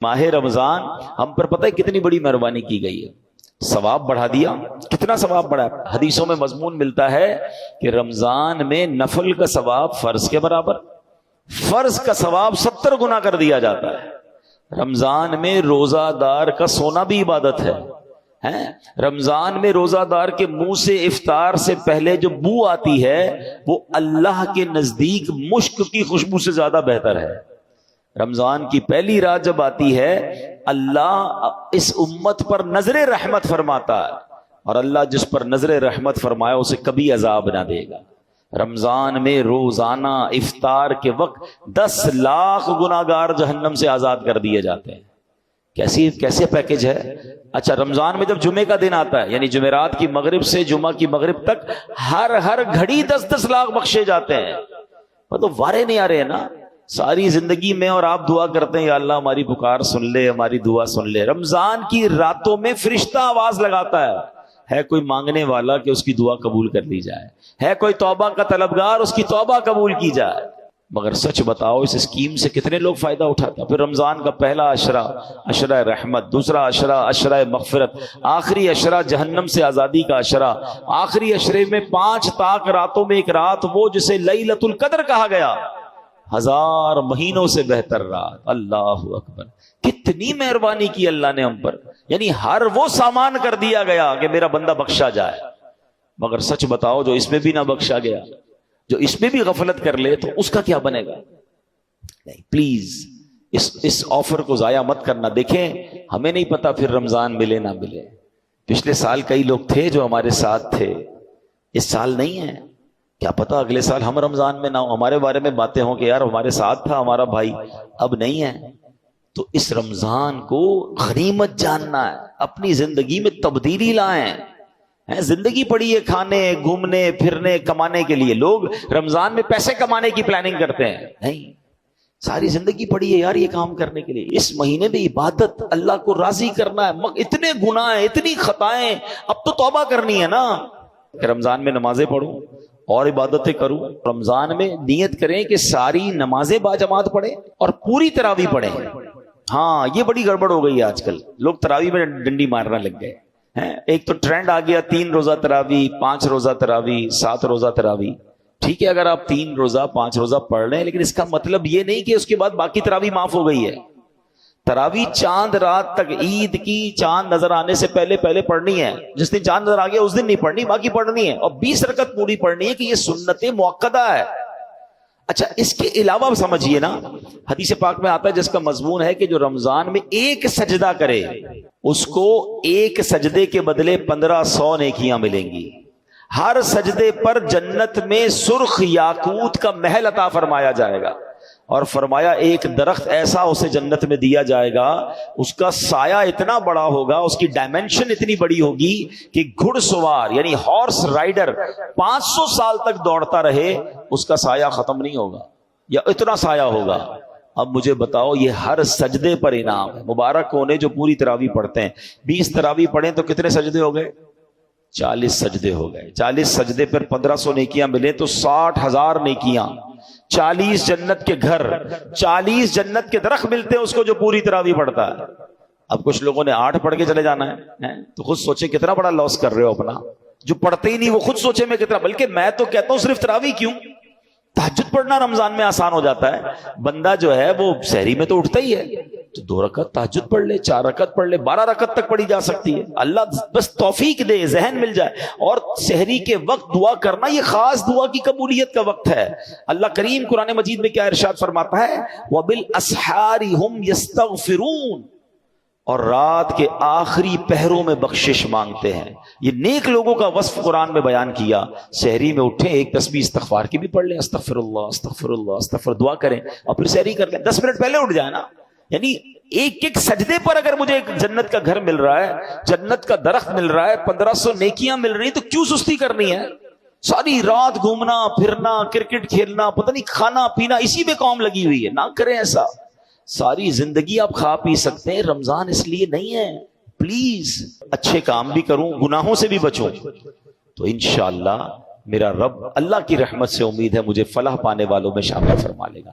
ماہ رمضان ہم پر پتہ ہے کتنی بڑی مہربانی کی گئی ہے، ثواب بڑھا دیا۔ کتنا ثواب بڑھا؟ حدیثوں میں مضمون ملتا ہے کہ رمضان میں نفل کا ثواب فرض کے برابر، فرض کا ثواب 70 گنا کر دیا جاتا ہے۔ رمضان میں روزہ دار کا سونا بھی عبادت ہے۔ رمضان میں روزہ دار کے منہ سے افطار سے پہلے جو بو آتی ہے وہ اللہ کے نزدیک مشک کی خوشبو سے زیادہ بہتر ہے۔ رمضان کی پہلی رات جب آتی ہے اللہ اس امت پر نظر رحمت فرماتا ہے، اور اللہ جس پر نظر رحمت فرمایا اسے کبھی عذاب نہ دے گا۔ رمضان میں روزانہ افطار کے وقت 10 لاکھ گناہگار جہنم سے آزاد کر دیے جاتے ہیں۔ کیسے پیکج ہے؟ اچھا، رمضان میں جب جمعے کا دن آتا ہے، یعنی جمعرات کی مغرب سے جمعہ کی مغرب تک ہر گھڑی 10 لاکھ بخشے جاتے ہیں۔ مطلب وارے نہیں آ رہے ہیں نا ساری زندگی میں، اور آپ دعا کرتے ہیں یا اللہ ہماری پکار سن لے، ہماری دعا سن لے۔ رمضان کی راتوں میں فرشتہ آواز لگاتا ہے کوئی مانگنے والا کہ اس کی دعا قبول کر لی جائے، ہے کوئی توبہ کا طلبگار اس کی توبہ قبول کی جائے۔ مگر سچ بتاؤ اس اسکیم سے کتنے لوگ فائدہ اٹھاتے ہیں؟ پھر رمضان کا پہلا عشرہ عشرہ رحمت، دوسرا عشرہ عشرہ مغفرت، آخری عشرہ جہنم سے آزادی کا عشرہ، آخری عشرے میں 5 طاق راتوں میں ایک رات وہ جسے لیلۃ القدر کہا گیا، 1000 مہینوں سے بہتر رات۔ اللہ اکبر، کتنی مہربانی کی اللہ نے ہم پر، یعنی ہر وہ سامان کر دیا گیا کہ میرا بندہ بخشا جائے۔ مگر سچ بتاؤ جو اس میں بھی نہ بخشا گیا، جو اس میں بھی غفلت کر لے تو اس کا کیا بنے گا؟ نہیں، پلیز اس آفر کو ضائع مت کرنا۔ دیکھیں ہمیں نہیں پتا پھر رمضان ملے نہ ملے۔ پچھلے سال کئی لوگ تھے جو ہمارے ساتھ تھے، اس سال نہیں ہے، کیا پتا اگلے سال ہم رمضان میں نہ ہوں، ہمارے بارے میں باتیں ہوں کہ یار ہمارے ساتھ تھا ہمارا بھائی، اب نہیں ہے۔ تو اس رمضان کو غنیمت جاننا ہے، اپنی زندگی میں تبدیلی لائیں۔ زندگی پڑی ہے کھانے گھومنے پھرنے کمانے کے لیے، لوگ رمضان میں پیسے کمانے کی پلاننگ کرتے ہیں، نہیں، ساری زندگی پڑی ہے یار یہ کام کرنے کے لیے۔ اس مہینے میں عبادت، اللہ کو راضی کرنا ہے، اتنے گناہ ہیں، اتنی خطائیں، اب تو توبہ کرنی ہے نا کہ رمضان میں نمازیں پڑھوں اور عبادتیں کروں۔ رمضان میں نیت کریں کہ ساری نمازیں باجماعت پڑھیں اور پوری تراویح پڑھیں۔ ہاں یہ بڑی گڑبڑ ہو گئی ہے آج کل، لوگ تراویح میں ڈنڈی مارنا لگ گئے۔ ایک تو ٹرینڈ آ گیا 3 روزہ تراویح، 5 روزہ تراویح، 7 روزہ تراویح۔ ٹھیک ہے اگر آپ 3 روزہ 5 روزہ پڑھ رہے ہیں، لیکن اس کا مطلب یہ نہیں کہ اس کے بعد باقی تراویح معاف ہو گئی ہے۔ تراویح چاند رات تک، عید کی چاند نظر آنے سے پہلے پڑھنی ہے۔ جس دن چاند نظر آ گیا اس دن نہیں پڑھنی، باقی پڑھنی ہے، اور 20 رکعت پوری پڑھنی ہے کہ یہ سنت موقدہ ہے۔ اچھا اس کے علاوہ سمجھیے نا، حدیث پاک میں آتا ہے جس کا مضمون ہے کہ جو رمضان میں ایک سجدہ کرے اس کو ایک سجدے کے بدلے 1500 نیکیاں ملیں گی۔ ہر سجدے پر جنت میں سرخ یاقوت کا محل عطا فرمایا جائے گا، اور فرمایا ایک درخت ایسا اسے جنت میں دیا جائے گا، اس کا سایہ اتنا بڑا ہوگا، اس کی ڈائمنشن اتنی بڑی ہوگی کہ گھڑ سوار یعنی ہارس رائڈر 500 سال تک دوڑتا رہے اس کا سایہ ختم نہیں ہوگا، یا اتنا سایہ ہوگا۔ اب مجھے بتاؤ یہ ہر سجدے پر انعام ہے۔ مبارک ہونے جو پوری تراویح پڑھتے ہیں، 20 تراویح پڑھیں تو کتنے سجدے ہو گئے؟ 40 سجدے ہو گئے۔ 40 سجدے پر 1500 نیکیاں ملے تو 60,000 نیکیاں، 40 جنت کے گھر، 40 جنت کے درخت ملتے ہیں اس کو جو پوری تراویح پڑھتا ہے۔ اب کچھ لوگوں نے 8 پڑھ کے چلے جانا ہے تو خود سوچے کتنا بڑا لاس کر رہے ہو اپنا۔ جو پڑھتے ہی نہیں وہ خود سوچے میں کتنا، بلکہ میں تو کہتا ہوں صرف تراویح کیوں، تہجد پڑھنا رمضان میں آسان ہو جاتا ہے۔ بندہ جو ہے وہ سحری میں تو اٹھتا ہی ہے، تو 2 رکعت تہجد پڑھ لے، 4 رکعت پڑھ لے، 12 رکعت تک پڑھی جا سکتی ہے۔ اللہ بس توفیق دے، ذہن مل جائے۔ اور سحری کے وقت دعا کرنا یہ خاص دعا کی قبولیت کا وقت ہے۔ اللہ کریم قرآن مجید میں کیا ارشاد فرماتا ہے؟ وَبِالْأَسْحَارِ هُمْ يَسْتَغْفِرُونَ، اور رات کے آخری پہروں میں بخشش مانگتے ہیں۔ یہ نیک لوگوں کا وصف قرآن میں بیان کیا۔ سحری میں اٹھیں، ایک تسبیح استغفار کی بھی پڑھ لیں، استغفر اللہ استغفر اللہ استغفر، دعا کریں اور پھر سحری کر لیں۔ 10 منٹ پہلے اٹھ جائیں نا، یعنی ایک سجدے پر اگر مجھے ایک جنت کا گھر مل رہا ہے، جنت کا درخت مل رہا ہے، 1500 نیکیاں مل رہی ہیں، تو کیوں سستی کرنی ہے؟ ساری رات گھومنا پھرنا، کرکٹ کھیلنا، پتہ نہیں کھانا پینا، اسی میں قوم لگی ہوئی ہے۔ نہ کریں ایسا۔ ساری زندگی آپ کھا پی سکتے ہیں، رمضان اس لیے نہیں ہے۔ پلیز اچھے کام بھی کروں، گناہوں سے بھی بچوں، تو انشاءاللہ میرا رب، اللہ کی رحمت سے امید ہے مجھے فلاح پانے والوں میں شامل فرما لے گا۔